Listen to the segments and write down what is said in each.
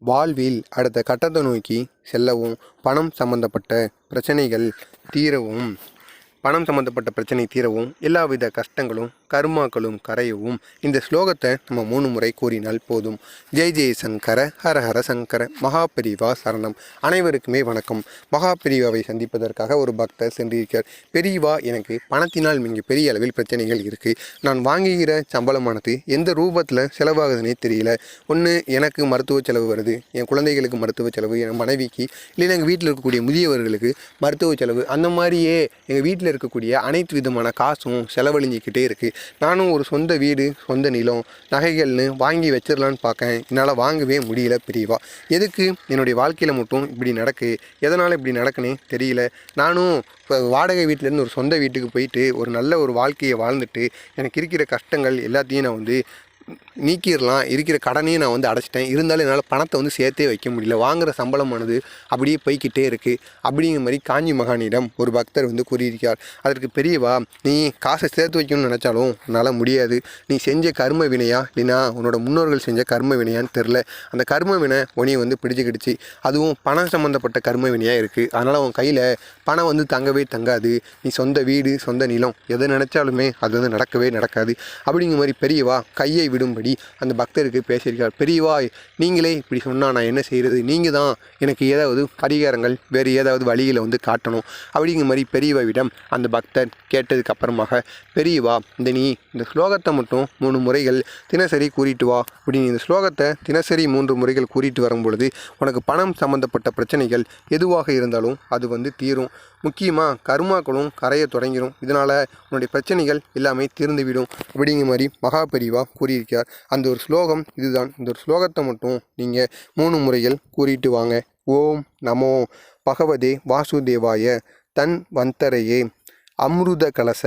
வாழ்வில் அடுத்த கட்டத்தை நோக்கி செல்லவும், பணம் சம்பந்தப்பட்ட பிரச்சனைகள் தீரவும் எல்லாவித கஷ்டங்களும் கர்மாக்களும் கரையவும் இந்த ஸ்லோகத்தை நம்ம 3 முறை கூறினால் போதும். ஜெய் ஜெய் சங்கர, ஹர ஹர சங்கர, மகாபெரிவா சரணம். அனைவருக்குமே வணக்கம். மகாபெரிவாவை சந்திப்பதற்காக ஒரு பக்தர் சென்றிருக்கிறார். பெரியவா, எனக்கு பணத்தினால் மிக பெரிய அளவில் பிரச்சனைகள் இருக்குது. நான் வாங்குகிற சம்பளமானது எந்த ரூபத்தில் செலவாகுதுன்னே தெரியல. ஒன்று, எனக்கு மருத்துவ செலவு வருது, என் குழந்தைகளுக்கு மருத்துவ செலவு, என் மனைவிக்கு, இல்லைன்னா எங்கள் வீட்டில் இருக்கக்கூடிய முதியவர்களுக்கு மருத்துவ செலவு, அந்த மாதிரியே எங்கள் வீட்டில் இருக்கக்கூடிய அனைத்து விதமான காசும் செலவழிஞ்சிக்கிட்டே இருக்குது. நானும் ஒரு சொந்த வீடு, சொந்த நிலம், நகைகள்னு வாங்கி வச்சிடலான்னு பார்க்கேன். என்னால் வாங்கவே முடியல பெரியவா. எதுக்கு என்னுடைய வாழ்க்கையில் மட்டும் இப்படி நடக்கு, எதனால் இப்படி நடக்குன்னே தெரியல. நானும் இப்போ வாடகை வீட்டிலேருந்து ஒரு சொந்த வீட்டுக்கு போயிட்டு ஒரு நல்ல ஒரு வாழ்க்கையை வாழ்ந்துட்டு எனக்கு இருக்கிற கஷ்டங்கள் எல்லாத்தையும் நான் நீக்கிடலாம், இருக்கிற கடனையும் நான் அடைச்சிட்டேன். இருந்தாலும் என்னால் பணத்தை சேர்த்தே வைக்க முடியல. வாங்குகிற சம்பளமானது அப்படியே போய்கிட்டே இருக்குது அப்படிங்கிற மாதிரி காஞ்சி மகானிடம் ஒரு பக்தர் கூறியிருக்கார். அதற்கு பெரியவா, நீ காசை சேர்த்து வைக்கணும்னு நினச்சாலும் உன்னால் முடியாது. நீ செஞ்ச கர்ம வினையா, இல்லைனா உன்னோட முன்னோர்கள் செஞ்ச கர்ம வினையான்னு தெரில. அந்த கர்ம வினை உன்னை பிடிச்சிக்கிடுச்சு. அதுவும் பணம் சம்மந்தப்பட்ட கர்ம வினையாக இருக்குது. அதனால் உன் கையில் பணம் தங்கவே தங்காது. நீ சொந்த வீடு, சொந்த நிலம், எதை நினச்சாலுமே அது நடக்கவே நடக்காது அப்படிங்கிற மாதிரி பெரியவா கையை விடும்படி அந்த பக்தருக்கு பேசியிருக்கார். பெரியவா, நீங்களே இப்படி சொன்னால் நான் என்ன செய்கிறது? நீங்கள் தான் எனக்கு ஏதாவது பரிகாரங்கள், வேறு ஏதாவது வழியில் காட்டணும் அப்படிங்கிற மாதிரி பெரியவாவிடம் அந்த பக்தர் கேட்டதுக்கு அப்புறமாக, பெரியவா, நீ இந்த ஸ்லோகத்தை மட்டும் 3 முறைகள் தினசரி கூறிட்டு வா அப்படின்னு. இந்த ஸ்லோகத்தை தினசரி 3 முறைகள் கூறிட்டு வரும் பொழுது உனக்கு பணம் சம்பந்தப்பட்ட பிரச்சனைகள் எதுவாக இருந்தாலும் அது தீரும். முக்கியமாக கர்மாக்களும் கரைய தொடங்கிடும். இதனால் உன்னுடைய பிரச்சனைகள் எல்லாமே தீர்ந்துவிடும் அப்படிங்கிற மாதிரி மகாபெரிவா கூறியிருக்கார். அந்த ஒரு ஸ்லோகம் இதுதான். இந்த ஒரு ஸ்லோகத்தை மட்டும் நீங்கள் 3 முறைகள் கூறிட்டு வாங்க. ஓம் நமோ பகவதே வாசுதேவாய தன் வந்தரையே அம்ருத கலச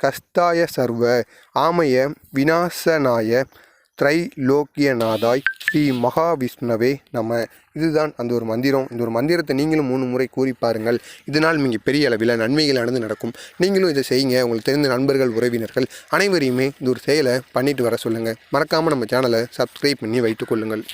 கஸ்தாய சர்வ ஆமய விநாசனாய திரைலோக்கியநாதாய் ஸ்ரீ மகாவிஷ்ணவே நம. இதுதான் அந்த ஒரு மந்திரம். இந்த ஒரு மந்திரத்தை நீங்களும் 3 முறை கூறி பாருங்கள். இதனால் மிக பெரிய அளவில் நன்மைகளானது நடக்கும். நீங்களும் இதை செய்யுங்க. உங்களுக்கு தெரிந்த நண்பர்கள், உறவினர்கள் அனைவரையுமே இந்த ஒரு செயலை பண்ணிட்டு வர சொல்லுங்கள். மறக்காமல் நம்ம சேனலை சப்ஸ்கிரைப் பண்ணி வைத்துக்கொள்ளுங்கள்.